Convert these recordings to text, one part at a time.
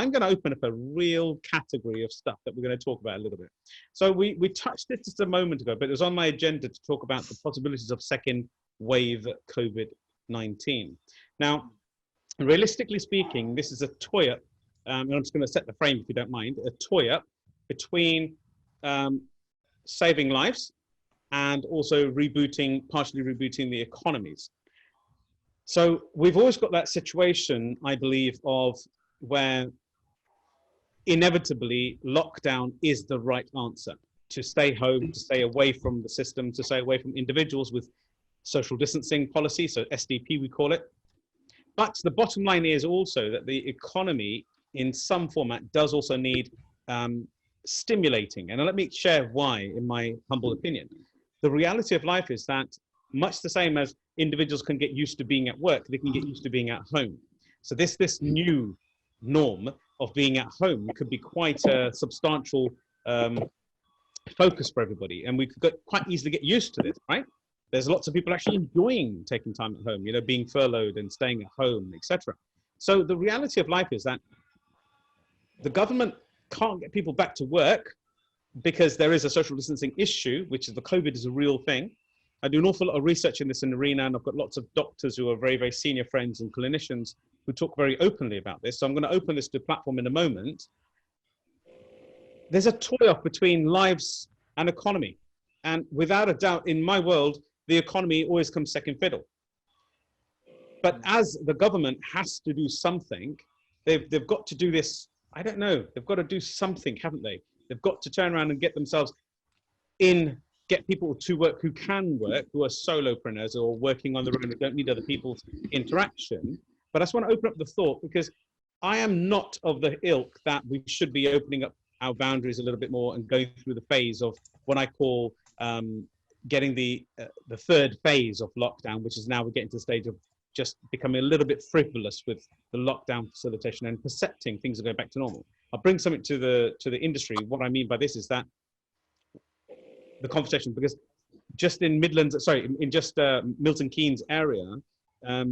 I'm going to open up a real category of stuff that we're going to talk about a little bit. So we touched this just a moment ago, but it was on my agenda to talk about the possibilities of second wave COVID-19. Now, realistically speaking, this is a toy-up, and I'm just going to set the frame if you don't mind, a toy-up between saving lives and also partially rebooting the economies. So we've always got that situation, I believe, of where inevitably lockdown is the right answer. To stay home, to stay away from the system, to stay away from individuals with social distancing policy, so SDP we call it. But the bottom line is also that the economy in some format does also need stimulating. And let me share why, in my humble opinion. The reality of life is that much the same as individuals can get used to being at work, they can get used to being at home. So this new norm of being at home could be quite a substantial focus for everybody. And we could quite easily get used to this, right? There's lots of people actually enjoying taking time at home, being furloughed and staying at home, etc. So the reality of life is that the government can't get people back to work because there is a social distancing issue, which is the COVID is a real thing. I do an awful lot of research in this arena, and I've got lots of doctors who are very, very senior friends and clinicians who talk very openly about this. So I'm going to open this to platform in a moment. There's a toy-off between lives and economy. And without a doubt, in my world, the economy always comes second fiddle. But as the government has to do something, they've got to do this, I don't know, they've got to do something, haven't they? They've got to turn around and get themselves get people to work who can work, who are solopreneurs or working on their own, who don't need other people's interaction. But I just want to open up the thought, because I am not of the ilk that we should be opening up our boundaries a little bit more and going through the phase of what I call getting the third phase of lockdown, which is now we're getting to the stage of just becoming a little bit frivolous with the lockdown facilitation and percepting things are going back to normal. I'll bring something to the industry. What I mean by this is that the conversation, because just in Milton Keynes area,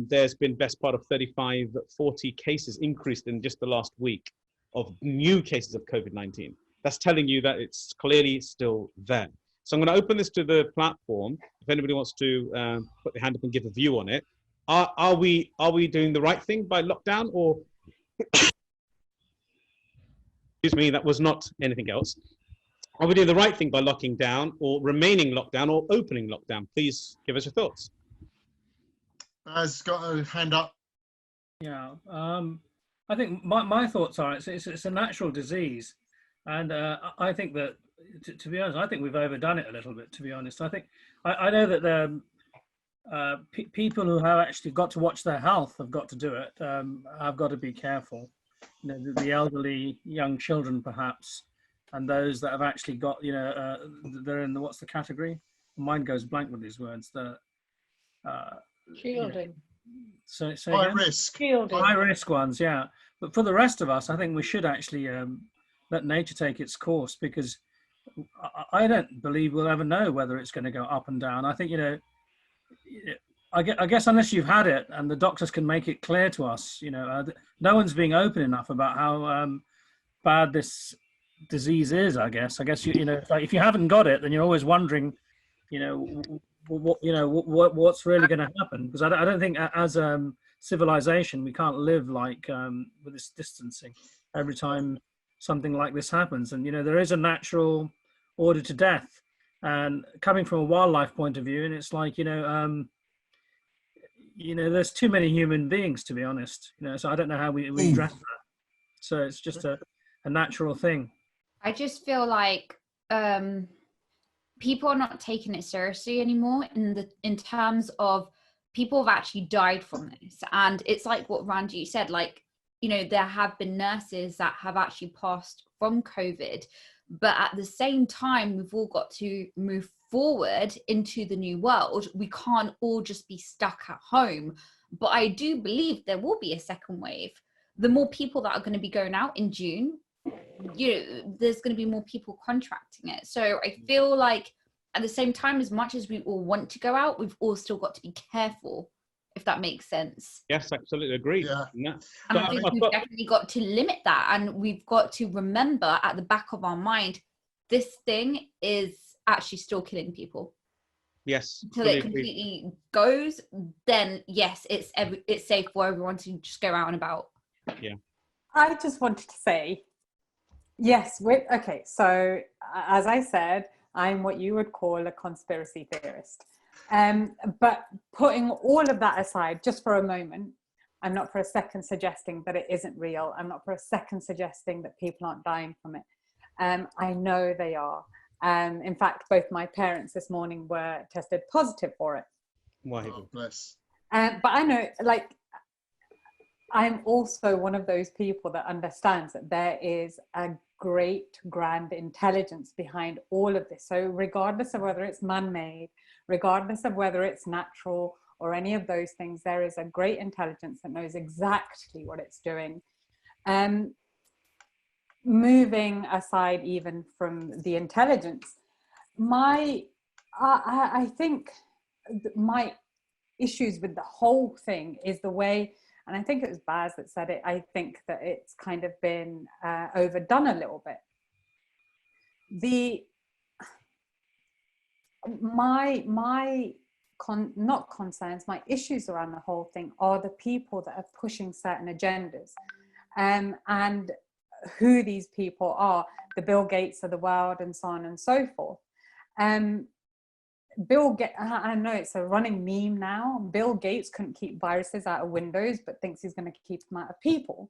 there's been best part of 35, 40 cases increased in just the last week of new cases of COVID-19. That's telling you that it's clearly still there. So I'm going to open this to the platform. If anybody wants to put their hand up and give a view on it. Are we doing the right thing by lockdown, or excuse me, that was not anything else. Are we doing the right thing by locking down, or remaining locked down, or opening lockdown? Please give us your thoughts. Has got a hand up. Yeah, I think my thoughts are it's a natural disease, and I think that to be honest, I think we've overdone it a little bit. To be honest, I know that the people who have actually got to watch their health have got to do it. Have got to be careful. The elderly, young children, perhaps. And those that have actually got, they're in what's the category? Mine goes blank with these words. Shielding. So high risk. Shielding. High risk ones, yeah. But for the rest of us, I think we should actually let nature take its course, because I don't believe we'll ever know whether it's going to go up and down. I think, I guess unless you've had it and the doctors can make it clear to us, no one's being open enough about how bad this disease is. I guess like if you haven't got it, then you're always wondering, what's really going to happen, because I don't think as civilization we can't live like with this distancing every time something like this happens. And there is a natural order to death, and coming from a wildlife point of view, and it's like there's too many human beings, to be honest, so I don't know how we address that. So it's just a natural thing. I just feel like people are not taking it seriously anymore in terms of people have actually died from this. And it's like what Randy said, like, there have been nurses that have actually passed from COVID, but at the same time, we've all got to move forward into the new world. We can't all just be stuck at home. But I do believe there will be a second wave. The more people that are going to be going out in June, there's going to be more people contracting it. So I feel like at the same time, as much as we all want to go out, we've all still got to be careful if that makes sense. Yes, absolutely agree. Yeah. And So I think I've we've got- definitely got to limit that, and we've got to remember at the back of our mind, this thing is actually still killing people. Yes. Until fully it agree. completely goes, then yes, it's safe for everyone to just go out and about. I just wanted to say, yes, okay, so as I said, I'm what you would call a conspiracy theorist. But putting all of that aside, just for a moment, I'm not for a second suggesting that it isn't real. I'm not for a second suggesting that people aren't dying from it. I know they are. In fact, both my parents this morning were tested positive for it. Why? Oh, bless. But I know, like, I'm also one of those people that understands that there is a great grand intelligence behind all of this. So regardless of whether it's man-made, regardless of whether it's natural or any of those things, there is a great intelligence that knows exactly what it's doing. Moving aside even from the intelligence, I think my issues with the whole thing is the way, and I think it was Baz that said it, I think that it's kind of been overdone a little bit. Not concerns, my issues around the whole thing are the people that are pushing certain agendas, and who these people are, the Bill Gates of the world and so on and so forth. Bill Gates, I know it's a running meme now. Bill Gates couldn't keep viruses out of windows, but thinks he's going to keep them out of people.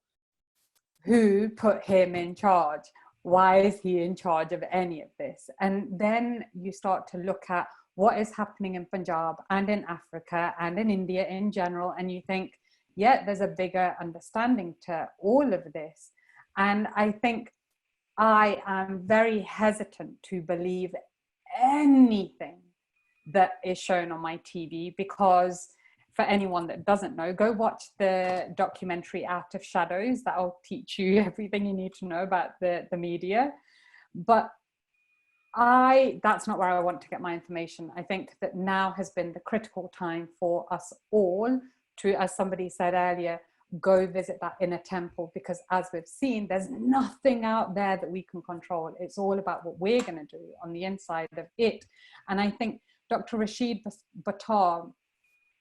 Who put him in charge? Why is he in charge of any of this? And then you start to look at what is happening in Punjab and in Africa and in India in general, and you think, yeah, there's a bigger understanding to all of this. And I think I am very hesitant to believe anything that is shown on my TV, because for anyone that doesn't know, go watch the documentary Out of Shadows. That'll teach you everything you need to know about the media. But that's not where I want to get my information. I think that now has been the critical time for us all to, as somebody said earlier, go visit that inner temple, because as we've seen, there's nothing out there that we can control. It's all about what we're going to do on the inside of it. And I think Dr. Rashid Buttar,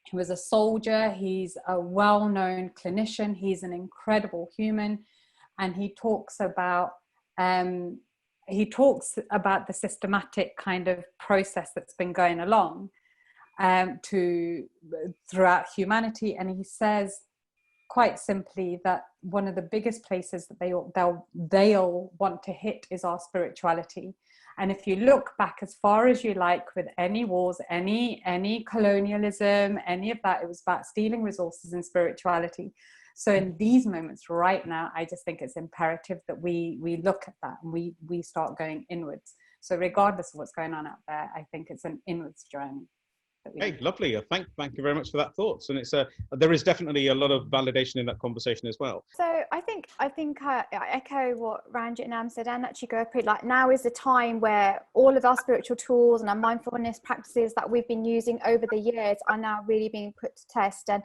he was a soldier, he's a well-known clinician, he's an incredible human, and he talks about the systematic kind of process that's been going along throughout humanity. And he says quite simply that one of the biggest places that they'll want to hit is our spirituality. And if you look back as far as you like with any wars, any colonialism, any of that, it was about stealing resources and spirituality. So in these moments right now, I just think it's imperative that we look at that and we start going inwards. So regardless of what's going on out there, I think it's an inwards journey. Hey, lovely. Thank you very much for that thoughts. And it's there is definitely a lot of validation in that conversation as well. So I think I echo what Ranjit and Am said, and actually go pretty, like, now is the time where all of our spiritual tools and our mindfulness practices that we've been using over the years are now really being put to test. And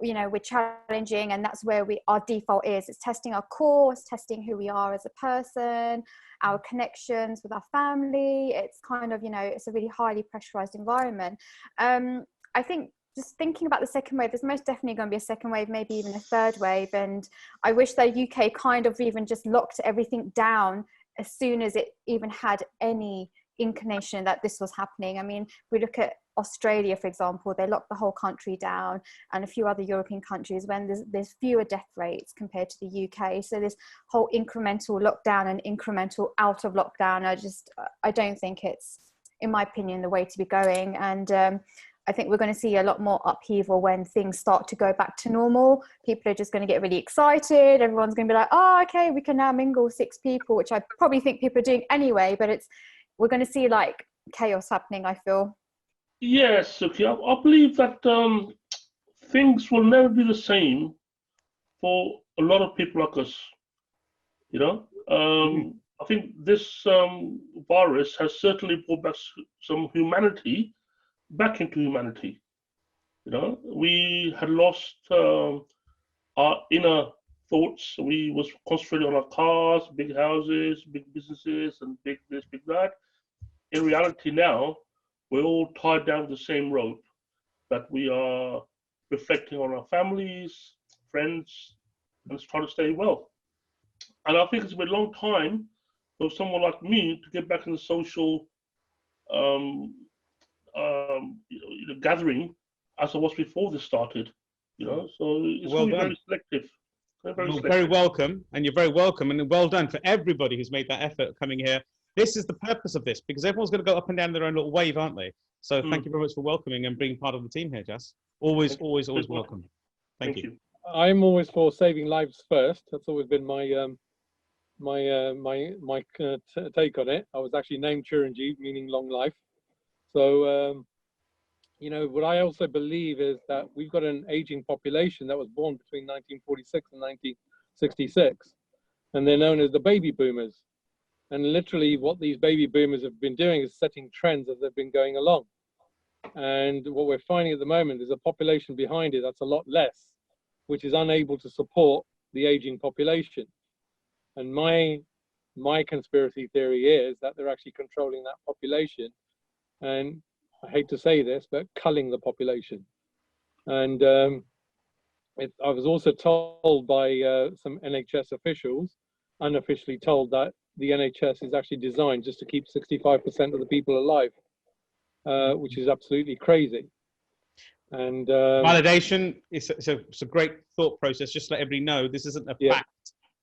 we're challenging, and that's where our default is. It's testing our core, it's testing who we are as a person, our connections with our family. It's kind of, it's a really highly pressurized environment. I think just thinking about the second wave, there's most definitely going to be a second wave, maybe even a third wave. And I wish the UK kind of even just locked everything down as soon as it even had any inclination that this was happening. I mean, we look at Australia, for example, they locked the whole country down, and a few other European countries when there's fewer death rates compared to the UK. So this whole incremental lockdown and incremental out of lockdown, I don't think it's, in my opinion, the way to be going. And I think we're going to see a lot more upheaval when things start to go back to normal. People are just going to get really excited. Everyone's going to be like, oh, okay, we can now mingle 6 people, which I probably think people are doing anyway, but we're going to see like chaos happening, I feel. Yes, Sukhi, I believe that things will never be the same for a lot of people like us. I think this virus has certainly brought back some humanity back into humanity. You know, we had lost our inner thoughts. We was concentrated on our cars, big houses, big businesses, and big this, big that. In reality now, we're all tied down the same rope, that we are reflecting on our families, friends, and trying to stay well. And I think it's been a long time for someone like me to get back in the social gathering as I was before this started. You know, so it's Well really done. very selective. You're very welcome, and you're very welcome, and well done for everybody who's made that effort coming here. This is the purpose of this, because everyone's going to go up and down their own little wave, aren't they? So thank you very much for welcoming and being part of the team here, Jas. Always welcome. Thank you. I'm always for saving lives first. That's always been my take on it. I was actually named Chiranjeev, meaning long life. So you know, what I also believe is that we've got an aging population that was born between 1946 and 1966, and they're known as the baby boomers. And literally what these baby boomers have been doing is setting trends as they've been going along. And what we're finding at the moment is a population behind it that's a lot less, which is unable to support the aging population. And my conspiracy theory is that they're actually controlling that population, and I hate to say this, but culling the population. And I was also told by some NHS officials, unofficially told, that the NHS is actually designed just to keep 65% of the people alive, which is absolutely crazy. And validation is a great thought process. Just to let everybody know, this isn't a fact.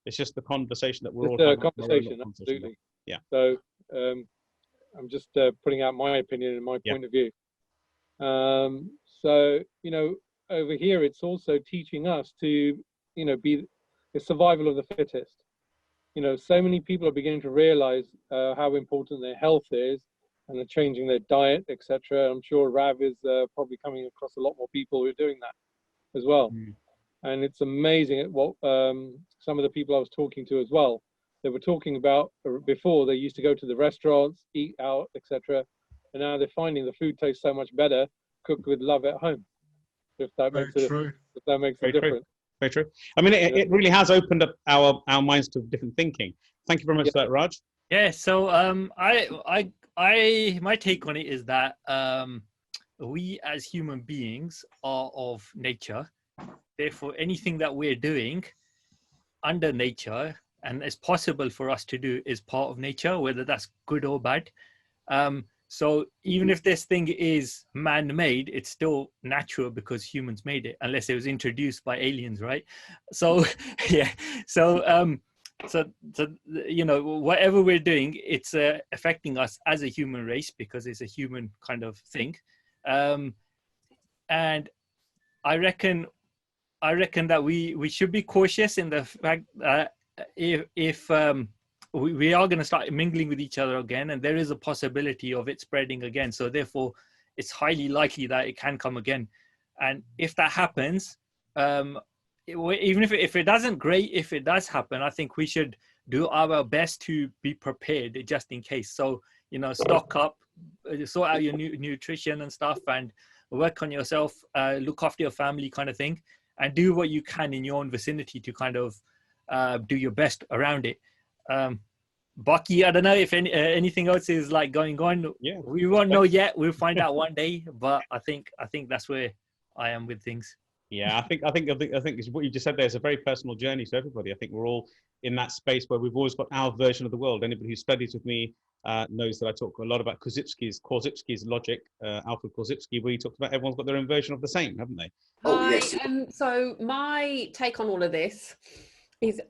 It's just the conversation that we're all having. Conversation, absolutely. Yeah. So I'm just putting out my opinion and my point of view. So, you know, over here, it's also teaching us to, you know, be the survival of the fittest. You know, so many people are beginning to realize how important their health is, and are changing their diet, etc. I'm sure Rav is probably coming across a lot more people who are doing that as well. And it's amazing at what some of the people I was talking to as well, they were talking about before. They used to go to the restaurants, eat out, etc. And now they're finding the food tastes so much better cooked with love at home. If that makes a difference. Very true. I mean, it really has opened up our minds to different thinking. Thank you very much for that, Raj. Yeah. So my take on it is that we as human beings are of nature. Therefore, anything that we're doing under nature and is possible for us to do is part of nature, whether that's good or bad. So even if this thing is man-made, it's still natural because humans made it, unless it was introduced by aliens, right? So yeah, so you know, whatever we're doing, it's affecting us as a human race because it's a human kind of thing. And I reckon that we should be cautious in the fact that if we are going to start mingling with each other again, and there is a possibility of it spreading again. So therefore, it's highly likely that it can come again. And if that happens, even if it doesn't, great. If it does happen, I think we should do our best to be prepared just in case. So, you know, stock up, sort out your nutrition and stuff, and work on yourself, look after your family kind of thing, and do what you can in your own vicinity to kind of do your best around it. Bucky, I don't know if anything else is like going on. Yeah, we won't know yet. We'll find out one day. But I think that's where I am with things. Yeah, I think what you just said there is a very personal journey to everybody. I think we're all in that space where we've always got our version of the world. Anybody who studies with me knows that I talk a lot about Korzybski's logic, Alfred Korzybski, where he talks about everyone's got their own version of the same, haven't they? Oh, yes. So my take on all of this is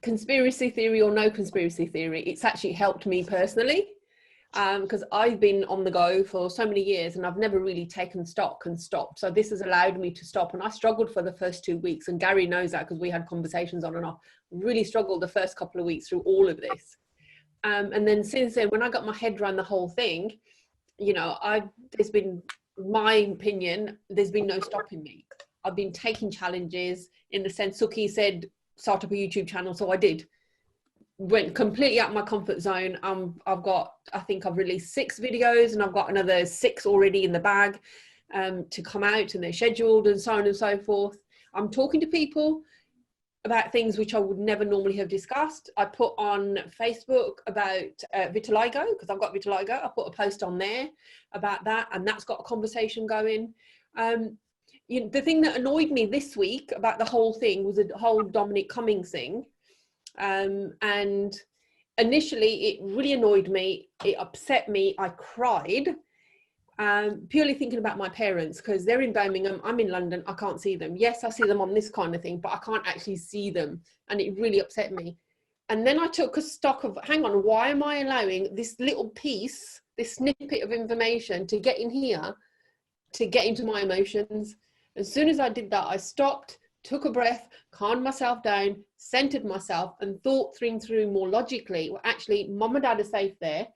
conspiracy theory or no conspiracy theory. It's actually helped me personally because I've been on the go for so many years and I've never really taken stock and stopped. So this has allowed me to stop. And I struggled for the first 2 weeks, and Gary knows that because we had conversations on and off. Really struggled the first couple of weeks through all of this. And then since then, when I got my head around the whole thing, you know, there's been, my opinion, there's been no stopping me. I've been taking challenges in the sense Sukhi said, start up a YouTube channel. So I did. Went completely out of my comfort zone. I think I've released 6 videos and I've got another 6 already in the bag. to come out, and they're scheduled and so on and so forth. I'm talking to people about things which I would never normally have discussed. I put on Facebook about vitiligo, because I've got vitiligo. I put a post on there about that, and that's got a conversation going. The thing that annoyed me this week about the whole thing was the whole Dominic Cummings thing. And initially it really annoyed me. It upset me. I cried, purely thinking about my parents, because they're in Birmingham, I'm in London, I can't see them. Yes, I see them on this kind of thing, but I can't actually see them. And it really upset me. And then I took a stock of, hang on, why am I allowing this little piece, this snippet of information to get in here, to get into my emotions? As soon as I did that, I stopped, took a breath, calmed myself down, centered myself, and thought things through more logically. Well, actually, mum and dad are safe there.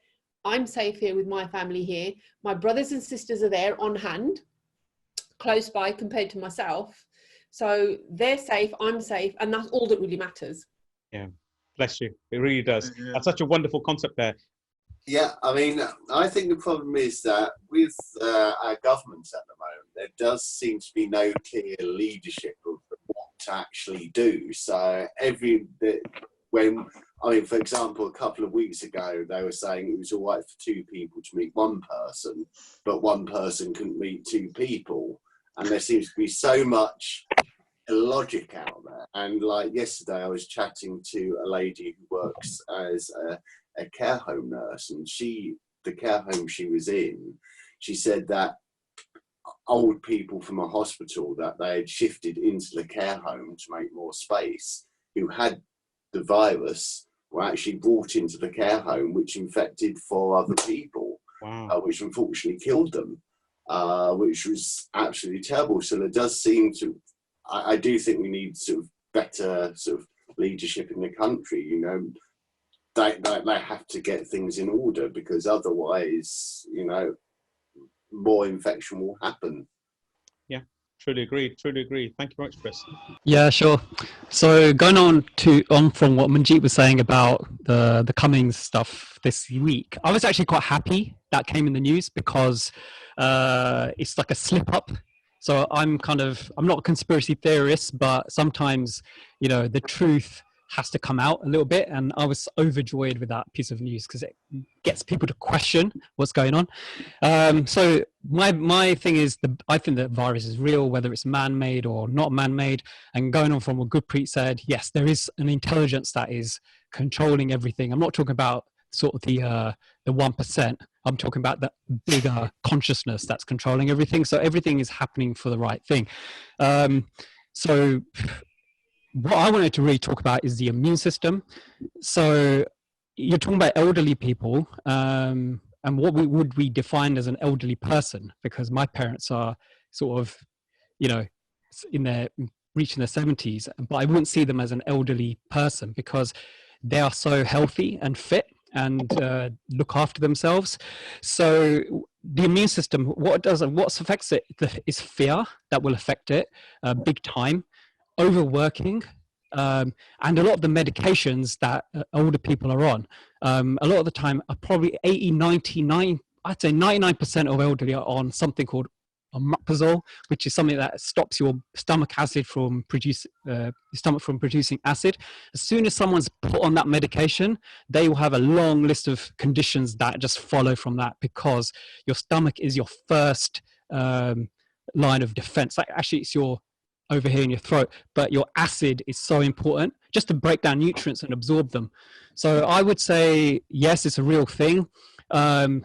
I'm safe here with my family here. My brothers and sisters are there on hand, close by compared to myself. So they're safe, I'm safe, and that's all that really matters. Yeah, bless you. It really does. Yeah. That's such a wonderful concept there. Yeah, I mean, I think the problem is that with our governments at the moment, there does seem to be no clear leadership of what to actually do. So for example, a couple of weeks ago, they were saying it was all right for two people to meet one person, but one person couldn't meet two people. And there seems to be so much illogic out there. And like yesterday, I was chatting to a lady who works as a care home nurse, and the care home she was in, she said that old people from a hospital that they had shifted into the care home to make more space, who had the virus, were actually brought into the care home, which infected 4 other people. Wow. Which unfortunately killed them, which was absolutely terrible. So there does seem to, I do think we need sort of better sort of leadership in the country, you know. They have to get things in order, because otherwise, you know, more infection will happen. Yeah, truly agreed. Truly agreed. Thank you very much, Chris. Yeah, sure. So going on from what Manjeet was saying about the Cummings stuff this week, I was actually quite happy that came in the news, because it's like a slip up. So I'm not a conspiracy theorist, but sometimes, you know, the truth has to come out a little bit, and I was overjoyed with that piece of news because it gets people to question what's going on. So my thing is, I think that virus is real, whether it's man-made or not man-made. And going on from what Gurpreet said, yes, there is an intelligence that is controlling everything. I'm not talking about sort of the 1%. I'm talking about the bigger consciousness that's controlling everything. So everything is happening for the right thing. So what I wanted to really talk about is the immune system. So you're talking about elderly people, and what would we define as an elderly person? Because my parents are sort of, you know, reaching their 70s, but I wouldn't see them as an elderly person because they are so healthy and fit and look after themselves. So the immune system, what affects it is fear that will affect it big time. Overworking, and a lot of the medications that older people are on, a lot of the time are probably 99%, I'd say 99% of elderly are on something called omeprazole, which is something that stops your stomach from producing acid. As soon as someone's put on that medication, they will have a long list of conditions that just follow from that, because your stomach is your first line of defense. Like, actually, it's your over here in your throat, but your acid is so important just to break down nutrients and absorb them. So I would say, yes, it's a real thing.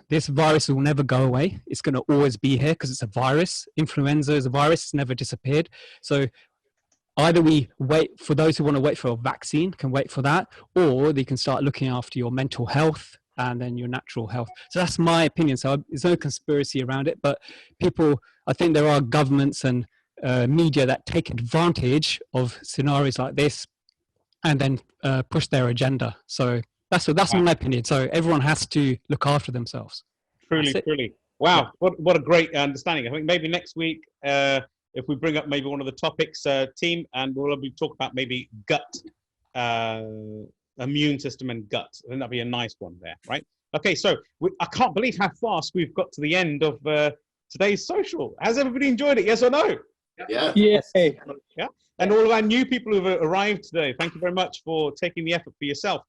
This virus will never go away. It's going to always be here because it's a virus. Influenza is a virus. It's never disappeared. So either we wait, for those who want to wait for a vaccine can wait for that, or they can start looking after your mental health and then your natural health. So that's my opinion. So there's no conspiracy around it, but people, I think there are governments and media that take advantage of scenarios like this and then push their agenda. So that's my opinion. So everyone has to look after themselves. Truly. Wow, what a great understanding. I think maybe next week, if we bring up maybe one of the topics, team, and we'll be talking about maybe gut, immune system and gut. I think that'd be a nice one there, right? Okay, so I can't believe how fast we've got to the end of today's social. Has everybody enjoyed it? Yes or no? Yeah. Yes. Yeah. And all of our new people who've arrived today, thank you very much for taking the effort for yourself.